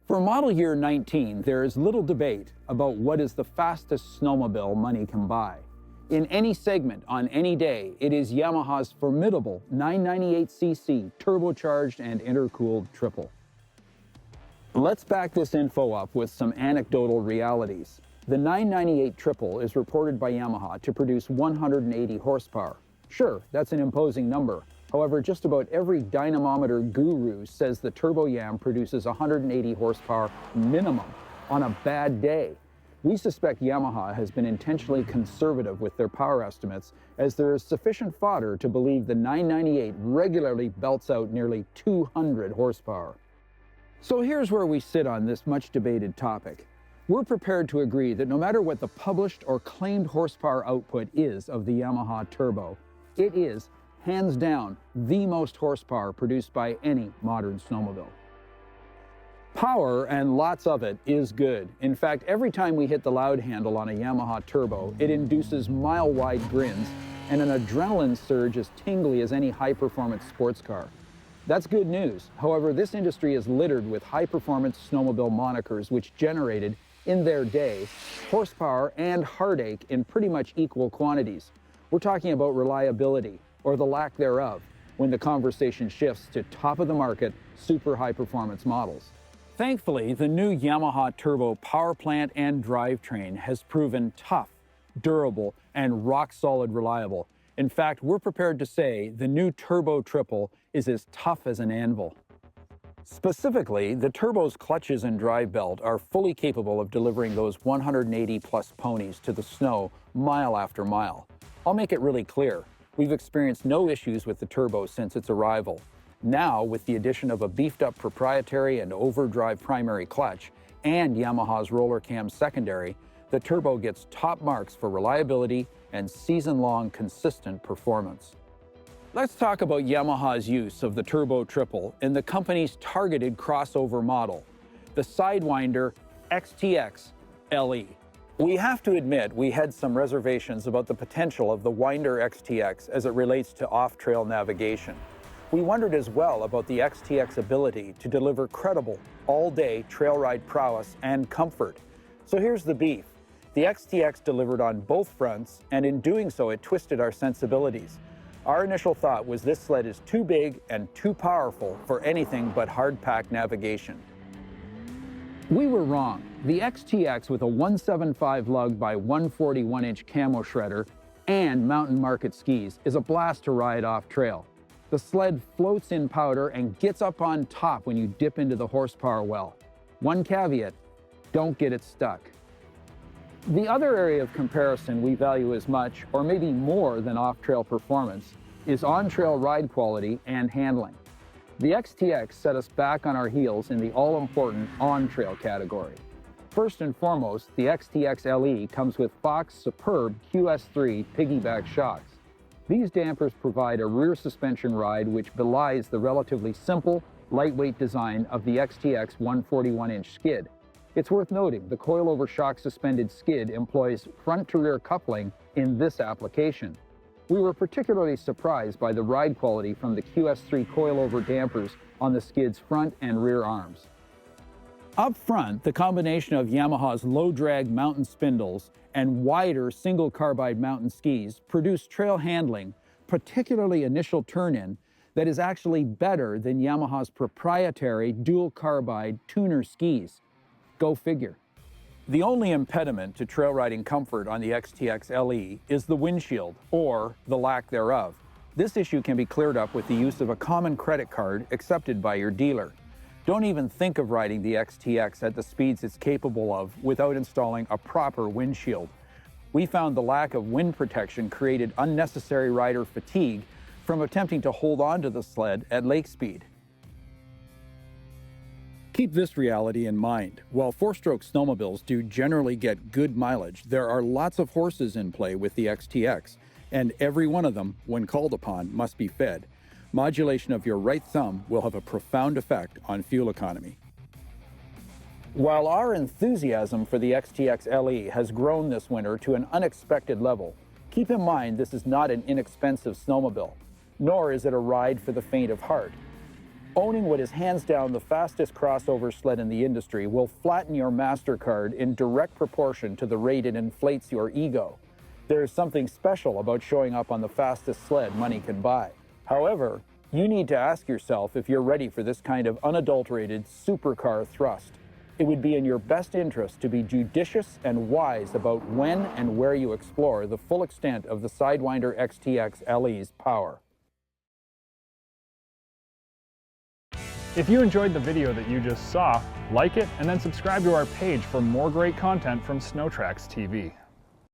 For model year 19, there is little debate about what is the fastest snowmobile money can buy. In any segment, on any day, it is Yamaha's formidable 998cc turbocharged and intercooled triple. Let's back this info up with some anecdotal realities. The 998 triple is reported by Yamaha to produce 180 horsepower. Sure, that's an imposing number. However, just about every dynamometer guru says the Turbo Yam produces 180 horsepower minimum on a bad day. We suspect Yamaha has been intentionally conservative with their power estimates, as there is sufficient fodder to believe the 998 regularly belts out nearly 200 horsepower. So here's where we sit on this much debated topic. We're prepared to agree that no matter what the published or claimed horsepower output is of the Yamaha Turbo, it is, hands down, the most horsepower produced by any modern snowmobile. Power, and lots of it, is good. In fact, every time we hit the loud handle on a Yamaha Turbo, it induces mile-wide grins and an adrenaline surge as tingly as any high-performance sports car. That's good news. However, this industry is littered with high-performance snowmobile monikers which generated, in their day, horsepower and heartache in pretty much equal quantities. We're talking about reliability, or the lack thereof, when the conversation shifts to top-of-the-market, super high-performance models. Thankfully, the new Yamaha Turbo power plant and drivetrain has proven tough, durable, and rock-solid reliable. In fact, we're prepared to say the new Turbo Triple is as tough as an anvil. Specifically, the Turbo's clutches and drive belt are fully capable of delivering those 180-plus ponies to the snow mile after mile. I'll make it really clear. We've experienced no issues with the Turbo since its arrival. Now, with the addition of a beefed-up proprietary and overdrive primary clutch and Yamaha's roller cam secondary, the Turbo gets top marks for reliability and season-long consistent performance. Let's talk about Yamaha's use of the Turbo Triple in the company's targeted crossover model, the Sidewinder X-TX LE. We have to admit we had some reservations about the potential of the Winder X-TX as it relates to off-trail navigation. We wondered as well about the X-TX ability to deliver credible, all-day trail ride prowess and comfort. So here's the beef. The X-TX delivered on both fronts, and in doing so it twisted our sensibilities. Our initial thought was this sled is too big and too powerful for anything but hard-pack navigation. We were wrong. The X-TX with a 175 lug by 141-inch camo shredder and mountain market skis is a blast to ride off-trail. The sled floats in powder and gets up on top when you dip into the horsepower well. One caveat, don't get it stuck. The other area of comparison we value as much, or maybe more than off-trail performance, is on-trail ride quality and handling. The X-TX set us back on our heels in the all-important on-trail category. First and foremost, the X-TX LE comes with Fox Superb QS3 piggyback shocks. These dampers provide a rear suspension ride which belies the relatively simple, lightweight design of the X-TX 141-inch skid. It's worth noting the coilover shock suspended skid employs front-to-rear coupling in this application. We were particularly surprised by the ride quality from the QS3 coilover dampers on the skid's front and rear arms. Up front, the combination of Yamaha's low-drag mountain spindles and wider single carbide mountain skis produce trail handling, particularly initial turn-in, that is actually better than Yamaha's proprietary dual carbide tuner skis. Go figure. The only impediment to trail riding comfort on the X-TX LE is the windshield, or the lack thereof. This issue can be cleared up with the use of a common credit card accepted by your dealer. Don't even think of riding the X-TX at the speeds it's capable of without installing a proper windshield. We found the lack of wind protection created unnecessary rider fatigue from attempting to hold on to the sled at lake speed. Keep this reality in mind. While four-stroke snowmobiles do generally get good mileage, there are lots of horses in play with the X-TX, and every one of them, when called upon, must be fed. Modulation of your right thumb will have a profound effect on fuel economy. While our enthusiasm for the X-TX LE has grown this winter to an unexpected level, keep in mind this is not an inexpensive snowmobile, nor is it a ride for the faint of heart. Owning what is hands down the fastest crossover sled in the industry will flatten your MasterCard in direct proportion to the rate it inflates your ego. There is something special about showing up on the fastest sled money can buy. However, you need to ask yourself if you're ready for this kind of unadulterated supercar thrust. It would be in your best interest to be judicious and wise about when and where you explore the full extent of the Sidewinder X-TX LE's power. If you enjoyed the video that you just saw, like it and then subscribe to our page for more great content from SnowTrax TV.